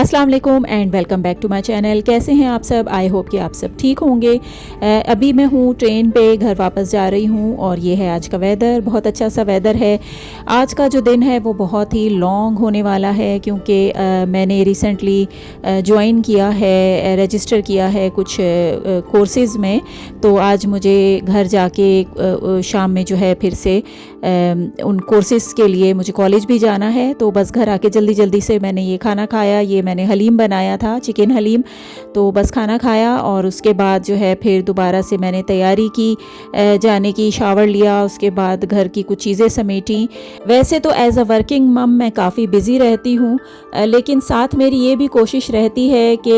अस्सलाम वालेकुम and welcome back to my channel. कैसे हैं आप सब? आई होप कि आप सब ठीक होंगे। अभी मैं हूँ ट्रेन पे घर वापस जा रही हूँ और ये है आज का वेदर। बहुत अच्छा सा वेदर है। आज का जो दिन है वो बहुत ही लॉन्ग होने वाला है क्योंकि मैंने रिसेंटली ज्वाइन किया है, रजिस्टर किया है कुछ कोर्सेज़ में। तो आज मुझे घर जाके शाम में जो है फिर से उन कोर्सेज़ के लिए मुझे कॉलेज भी जाना है। तो बस घर आके जल्दी जल्दी से मैंने ये खाना खाया। ये मैंने हलीम बनाया था, चिकन हलीम। तो बस खाना खाया और उसके बाद जो है फिर दोबारा से मैंने तैयारी की जाने की, शावर लिया, उसके बाद घर की कुछ चीज़ें समेटी। वैसे तो एज़ अ वर्किंग मम मैं काफ़ी बिज़ी रहती हूँ, लेकिन साथ मेरी ये भी कोशिश रहती है कि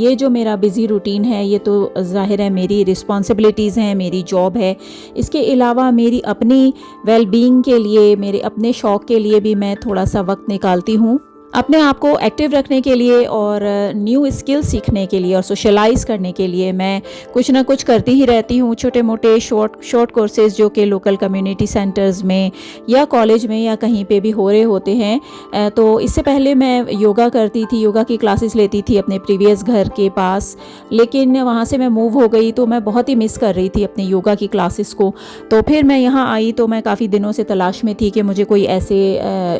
ये जो मेरा बिज़ी रूटीन है ये तो ज़ाहिर है मेरी रिस्पॉन्सिबिलिटीज़ हैं, मेरी जॉब है। इसके अलावा मेरी अपनी वेलबींग के लिए, मेरे अपने शौक़ के लिए भी मैं थोड़ा सा वक्त निकालती हूँ अपने आप को एक्टिव रखने के लिए और न्यू स्किल सीखने के लिए और सोशलाइज़ करने के लिए। मैं कुछ ना कुछ करती ही रहती हूँ, छोटे मोटे शॉर्ट कोर्सेज़ जो कि लोकल कम्युनिटी सेंटर्स में या कॉलेज में या कहीं पे भी हो रहे होते हैं। तो इससे पहले मैं योगा करती थी, योगा की क्लासेस लेती थी अपने प्रीवियस घर के पास, लेकिन वहाँ से मैं मूव हो गई तो मैं बहुत ही मिस कर रही थी अपने योगा की क्लासेस को। तो फिर मैं यहाँ आई तो मैं काफ़ी दिनों से तलाश में थी कि मुझे कोई ऐसे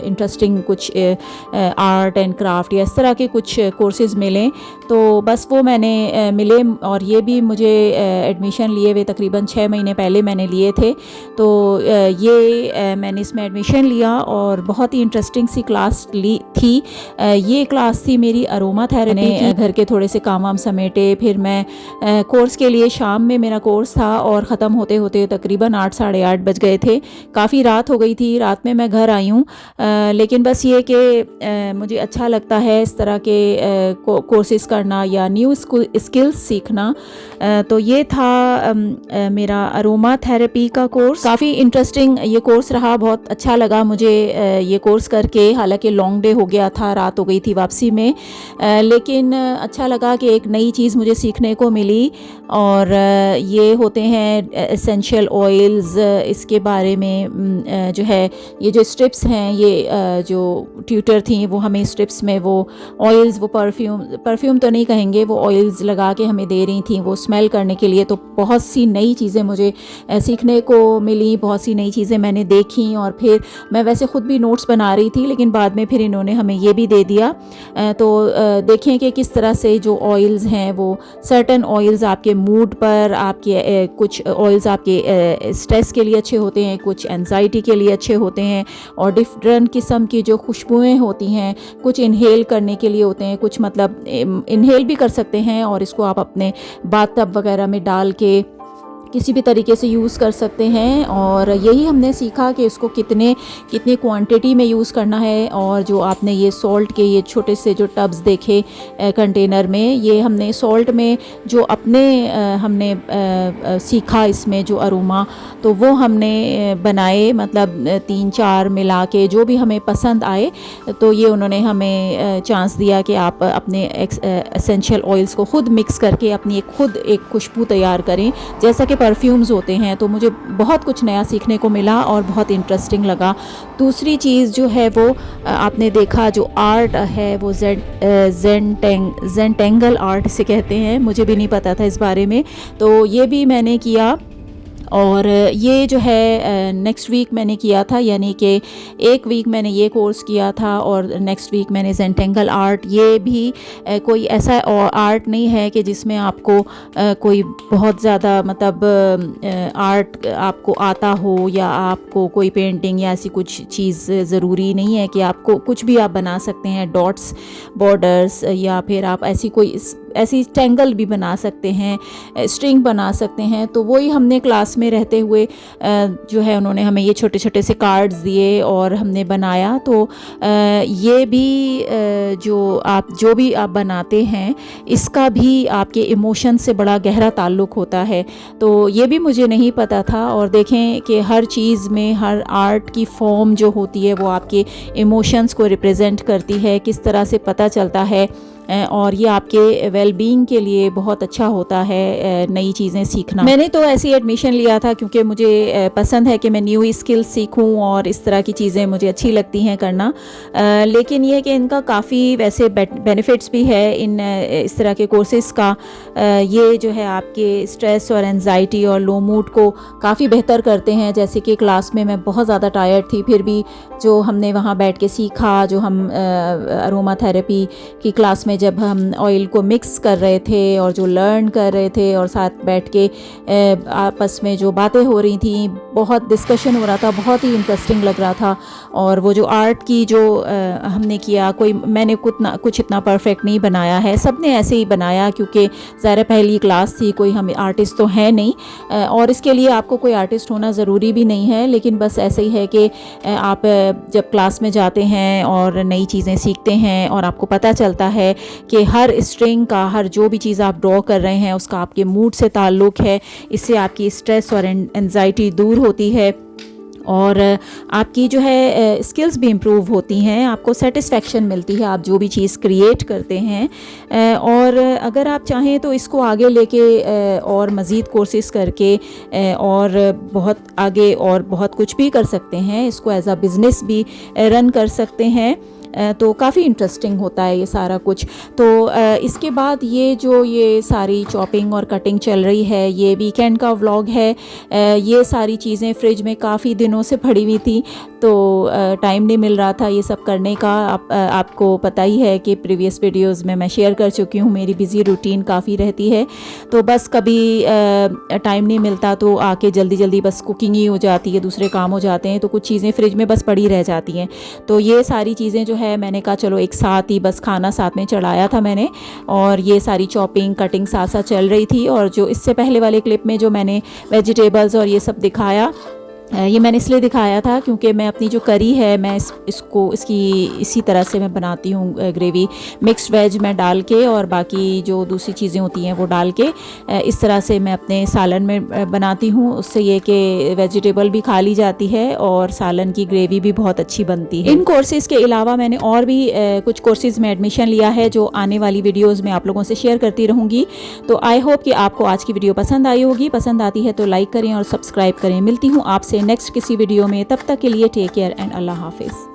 इंटरेस्टिंग कुछ आर्ट एंड क्राफ्ट या इस तरह के कुछ कोर्सेज़ मिलें। तो बस वो मैंने मिले और ये भी मुझे एडमिशन लिए हुए तकरीबन 6 महीने पहले मैंने लिए थे। तो ये मैंने इसमें एडमिशन लिया और बहुत ही इंटरेस्टिंग सी क्लास ली थी। ये क्लास थी मेरी अरोमा थेरेपी की। घर के थोड़े से काम वाम समेटे, फिर मैं कोर्स के लिए शाम में मेरा कोर्स था और ख़त्म होते होते तकरीबन 8 साढ़े 8 बज गए थे। काफ़ी रात हो गई थी, रात में मैं घर आई हूँ। लेकिन बस ये कि मुझे अच्छा लगता है इस तरह के कोर्सेज़ करना या न्यू स्किल्स सीखना। तो ये था मेरा अरोमा थेरेपी का कोर्स। काफ़ी इंटरेस्टिंग ये कोर्स रहा, बहुत अच्छा लगा मुझे ये कोर्स करके। हालांकि लॉन्ग डे हो गया था, रात हो गई थी वापसी में, लेकिन अच्छा लगा कि एक नई चीज़ मुझे सीखने को मिली। और ये होते हैं एसेंशियल ऑयल्स, इसके बारे में जो है ये जो स्ट्रिप्स हैं, ये जो ट्यूटर थी वो हमें स्ट्रिप्स में वो ऑयल्स, वो परफ्यूम तो नहीं कहेंगे, वो ऑयल्स लगा के हमें दे रही थी वो स्मेल करने के लिए। तो बहुत सी नई चीज़ें मुझे सीखने को मिली, बहुत सी नई चीज़ें मैंने देखी। और फिर मैं वैसे ख़ुद भी नोट्स बना रही थी, लेकिन बाद में फिर इन्होंने हमें ये भी दे दिया। तो देखें कि किस तरह से जो ऑयल्स हैं वो सर्टन ऑयल्स आपके मूड पर, आपके कुछ ऑयल्स आपके स्ट्रेस के लिए अच्छे होते हैं, कुछ एंजाइटी के लिए अच्छे होते हैं, और डिफरेंट किस्म की जो खुशबुएँ होती हैं, कुछ इनहेल करने के लिए होते हैं, कुछ मतलब इनहेल भी कर सकते हैं और इसको आप अपने बाथ टब वगैरह में डाल के किसी भी तरीके से यूज़ कर सकते हैं। और यही हमने सीखा कि इसको कितनी क्वांटिटी में यूज़ करना है। और जो आपने ये सॉल्ट के ये छोटे से जो टब्स देखे कंटेनर में, ये हमने सॉल्ट में जो अपने हमने सीखा इसमें जो अरोमा, तो वो हमने बनाए, मतलब 3-4 मिला के जो भी हमें पसंद आए। तो ये उन्होंने हमें चांस दिया कि आप अपने एसेंशियल ऑयल्स को ख़ुद मिक्स करके अपनी खुद एक खुशबू तैयार करें, जैसा कि परफ्यूम्स होते हैं। तो मुझे बहुत कुछ नया सीखने को मिला और बहुत इंटरेस्टिंग लगा। दूसरी चीज़ जो है वो आपने देखा, जो आर्ट है वो ज़ेंटेंगल आर्ट से कहते हैं, मुझे भी नहीं पता था इस बारे में। तो ये भी मैंने किया। और ये जो है नेक्स्ट वीक मैंने किया था, यानी कि एक वीक मैंने ये कोर्स किया था और नेक्स्ट वीक मैंने ज़ेंटेंगल आर्ट। ये भी कोई ऐसा आर्ट नहीं है कि जिसमें आपको कोई बहुत ज़्यादा मतलब आर्ट आपको आता हो, या आपको कोई पेंटिंग या ऐसी कुछ चीज़ ज़रूरी नहीं है कि आपको कुछ भी आप बना सकते हैं, डॉट्स, बॉर्डर्स, या फिर आप ऐसी टेंगल भी बना सकते हैं, स्ट्रिंग बना सकते हैं। तो वही हमने क्लास में रहते हुए जो है उन्होंने हमें ये छोटे छोटे से कार्ड्स दिए और हमने बनाया। तो ये भी जो भी आप बनाते हैं, इसका भी आपके इमोशन से बड़ा गहरा ताल्लुक़ होता है। तो ये भी मुझे नहीं पता था। और देखें कि हर चीज़ में, हर आर्ट की फॉर्म जो होती है वो आपके इमोशंस को रिप्रेजेंट करती है। किस तरह से पता चलता है और ये आपके वेलबींग के लिए बहुत अच्छा होता है नई चीज़ें सीखना। मैंने तो ऐसी एडमिशन लिया था क्योंकि मुझे पसंद है कि मैं न्यू स्किल्स सीखूं और इस तरह की चीज़ें मुझे अच्छी लगती हैं करना। लेकिन ये है कि इनका काफ़ी वैसे बेनिफिट्स भी है इस तरह के कोर्सेज़ का। ये जो है आपके स्ट्रेस और एंजाइटी और लो मूड को काफ़ी बेहतर करते हैं। जैसे कि क्लास में मैं बहुत ज़्यादा टायर्ड थी, फिर भी जो हमने वहाँ बैठ के सीखा, जो हम अरोमा थेरेपी की क्लास में जब हम ऑयल को मिक्स कर रहे थे और जो लर्न कर रहे थे और साथ बैठ के आपस में जो बातें हो रही थी, बहुत डिस्कशन हो रहा था, बहुत ही इंटरेस्टिंग लग रहा था। और वो जो आर्ट की जो हमने किया, मैंने कुछ इतना परफेक्ट नहीं बनाया है, सब ने ऐसे ही बनाया क्योंकि ज़ाहिर पहली क्लास थी, कोई हम आर्टिस्ट तो है नहीं। और इसके लिए आपको कोई आर्टिस्ट होना ज़रूरी भी नहीं है, लेकिन बस ऐसे ही है कि आप जब क्लास में जाते हैं और नई चीज़ें सीखते हैं और आपको पता चलता है कि हर स्ट्रिंग का, हर जो भी चीज़ आप ड्रॉ कर रहे हैं उसका आपके मूड से ताल्लुक़ है। इससे आपकी स्ट्रेस और एंजाइटी दूर होती है और आपकी जो है स्किल्स भी इम्प्रूव होती हैं, आपको सेटिस्फेक्शन मिलती है आप जो भी चीज़ क्रिएट करते हैं। और अगर आप चाहें तो इसको आगे लेके और मज़ीद कोर्सेज़ करके और बहुत आगे और बहुत कुछ भी कर सकते हैं। इसको एज अ बिज़नेस भी रन कर सकते हैं। तो काफ़ी इंटरेस्टिंग होता है ये सारा कुछ। तो इसके बाद ये सारी चॉपिंग और कटिंग चल रही है, ये वीकेंड का व्लॉग है। ये सारी चीज़ें फ्रिज में काफ़ी दिनों से पड़ी हुई थी, तो टाइम नहीं मिल रहा था ये सब करने का। आपको पता ही है कि प्रीवियस वीडियोस में मैं शेयर कर चुकी हूँ, मेरी बिज़ी रूटीन काफ़ी रहती है, तो बस कभी टाइम नहीं मिलता तो आके जल्दी बस कुकिंग ही हो जाती है, दूसरे काम हो जाते हैं, तो कुछ चीज़ें फ्रिज में बस पड़ी रह जाती हैं। तो ये सारी चीज़ें जो है मैंने कहा चलो एक साथ ही बस खाना साथ में चढ़ाया था मैंने, और ये सारी चॉपिंग कटिंग साथ साथ चल रही थी। और जो इससे पहले वाले क्लिप में जो मैंने वेजिटेबल्स और ये सब दिखाया, ये मैंने इसलिए दिखाया था क्योंकि मैं अपनी जो करी है मैं इसी तरह से मैं बनाती हूँ। ग्रेवी मिक्स्ड वेज में डाल के और बाकी जो दूसरी चीज़ें होती हैं वो डाल के इस तरह से मैं अपने सालन में बनाती हूँ। उससे ये कि वेजिटेबल भी खा ली जाती है और सालन की ग्रेवी भी बहुत अच्छी बनती है। इन कोर्सेज़ के अलावा मैंने और भी कुछ कोर्सेज़ में एडमिशन लिया है जो आने वाली वीडियोज़ में आप लोगों से शेयर करती रहूँगी। तो आई होप कि आपको आज की वीडियो पसंद आई होगी। पसंद आती है तो लाइक करें और सब्सक्राइब करें। मिलती हूँ आपसे नेक्स्ट किसी वीडियो में, तब तक के लिए टेक केयर एंड अल्लाह हाफिज़।